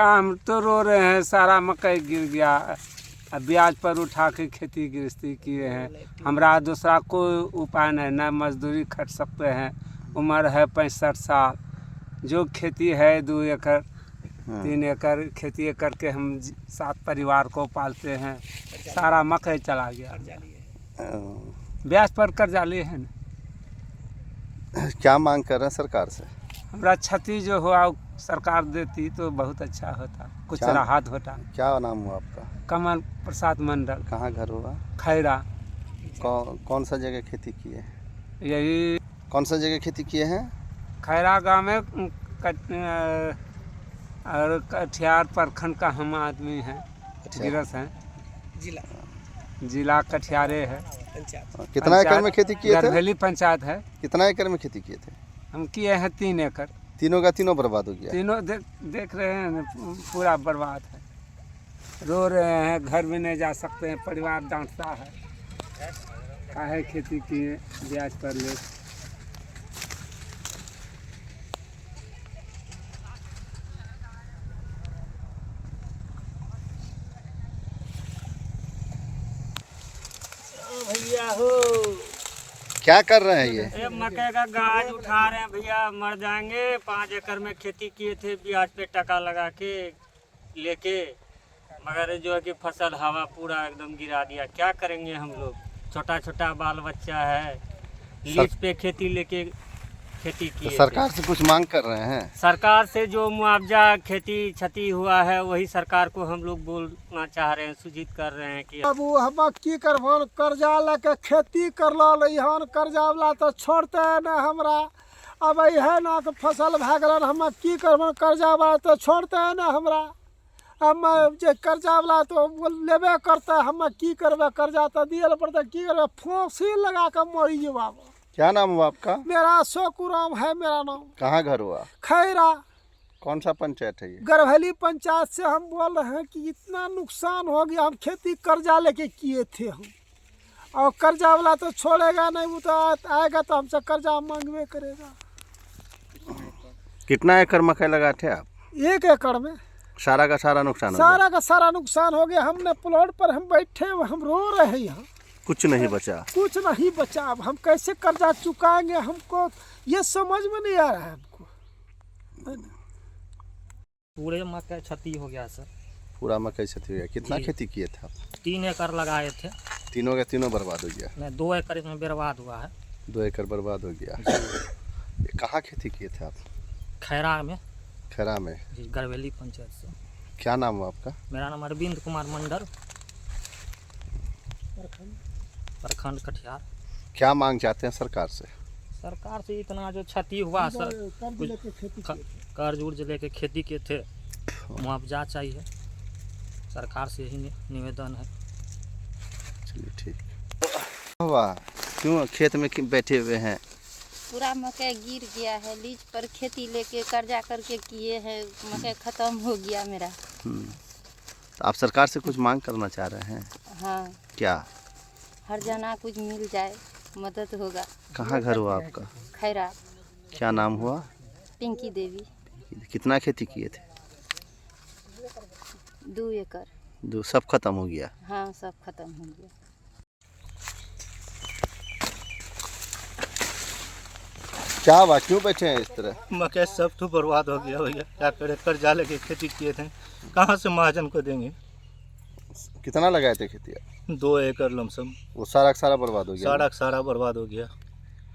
क्या हम तो रो रहे हैं, सारा मकई गिर गया। अब ब्याज पर उठा के खेती गृहस्थी किए हैं। हमरा दूसरा कोई उपाय नहीं, न मजदूरी खट सकते हैं। उम्र है 65 साल। जो खेती है 2 एकड़ 3 एकड़ खेती करके हम 7 परिवार को पालते हैं। सारा मकई चला गया, ब्याज पर कर्जा लिए हैं। क्या मांग कर रहे हैं सरकार से? हमरा क्षति जो हुआ सरकार देती तो बहुत अच्छा होता, कुछ राहत होता। क्या नाम हुआ आपका? कमल प्रसाद मंडल। कहाँ घर हुआ? खैरा। कौन सा जगह खेती किए? यही कौन सा जगह खेती किए हैं? खैरा गांव में और कटिहार प्रखंड का हम आदमी हैं, गिरस हैं। जिला कटिहारे है। कितना एकड़ में खेती किए थे? गरभेली पंचायत है। कितना एकड़ में खेती किए थे? हम किए हैं 3 एकड़। तीनों का तीनों बर्बाद हो गया? तीनों देख रहे हैं, पूरा बर्बाद है। रो रहे हैं, घर भी नहीं जा सकते हैं, परिवार डांटता है। काहे खेती किए ब्याज पर ले। भैया हो, क्या कर रहे हैं ये? मकई का गाज उठा रहे हैं भैया, मर जाएंगे। 5 एकड़ में खेती किए थे, ब्याज पे टका लगा के लेके, मगर जो है कि फसल हवा पूरा एकदम गिरा दिया। क्या करेंगे हम लोग, छोटा छोटा बाल बच्चा है। लीज पे खेती लेके खेती की। तो सरकार से कुछ मांग कर रहे हैं? सरकार से जो मुआवजा खेती क्षति हुआ है वही सरकार को हम लोग बोलना चाह रहे हैं, सूचित कर रहे हैं कि अब हम की करबन, कर्जा लेके खेती करलो हन, कर्जा वाला तो छोड़ते ना हमरा। अब है ना तो फसल भए गलन, हम की करबन, कर्जा वाला तो छोड़ते ना हमरा। हम जे कर्जा वाला तो लेबे करते, हम की करबे, कर्जा तो दिए पड़ते, की करबे, फांसी लगा के मरी जब। क्या नाम हुआ आपका? मेरा शोकुराम है मेरा नाम। कहाँ घर हुआ? खैरा। कौन सा पंचायत है ये? गरभेली पंचायत से हम बोल रहे हैं कि इतना नुकसान हो गया। हम खेती कर्जा लेके किए थे हम, और कर्जा वाला तो छोड़ेगा नहीं, वो तो आएगा तो हमसे कर्जा मांगवे करेगा। कितना एकड़ मकई लगाए थे आप? 1 एकड़ में सारा का सारा नुकसान हो सारा का सारा नुकसान हो गया। हमने प्लॉट पर हम बैठे, हम रो रहे हैं यहाँ, गया? कुछ नहीं बचा? कुछ नहीं बचा। अब हम कैसे कर्जा चुकाएंगे, हमको ये समझ में नहीं आ रहा है हमको। पूरे मकई क्षति हो गया सर। पूरा मकई क्षति हो गया। कितना खेती किए थे आप? 3 एकड़ लगाए थे। तीनों का तीनों बर्बाद हो गया? नहीं, 2 एकड़ में बर्बाद हुआ है। 2 एकड़ बर्बाद हो गया। ये कहाँ खेती किए थे आप? खैरा में। खैरा में? जी, गरभेली पंचायत से। क्या नाम हुआ आपका? मेरा नाम अरविंद कुमार मंडल, प्रखंड कटिहार। क्या मांग चाहते हैं सरकार से? सरकार से इतना जो क्षति हुआ सर, कर्ज उर्ज लेके खेती के थे, मुआवजा चाहिए। सरकार से यही निवेदन है। चलिए ठीक हुआ। क्यों खेत में बैठे हुए हैं? पूरा मकई गिर गया है, लीज पर खेती लेके कर्जा करके किए हैं, मकई खत्म हो गया मेरा। तो आप सरकार से कुछ मांग करना चाह रहे हैं? हाँ, क्या? हर जना कुछ मिल जाए, मदद होगा। कहाँ घर हुआ आपका? खैरा। क्या नाम हुआ? पिंकी देवी। कितना खेती किए थे? 2 एकड़। 2 सब खत्म हो गया? हाँ, सब खत्म हो गया। क्या हुआ, क्यों बैठे हैं इस तरह? मकई सब तो बर्बाद हो गया भैया, क्या करें, कर्जा लेके खेती किए थे, कहाँ से महाजन को देंगे। कितना लगाए थे खेती? 2 एकड़ लमसम। वो सारा का सारा बर्बाद हो गया? सारा का सारा बर्बाद हो गया।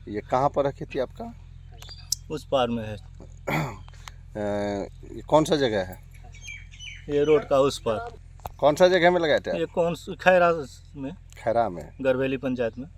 ये कहाँ पर है खेती आपका? उस पार में है। ये कौन सा जगह है? ये रोड का उस पार। कौन सा जगह में लगाए थे? ये कौन खैरा में, खैरा में? गरभेली पंचायत में।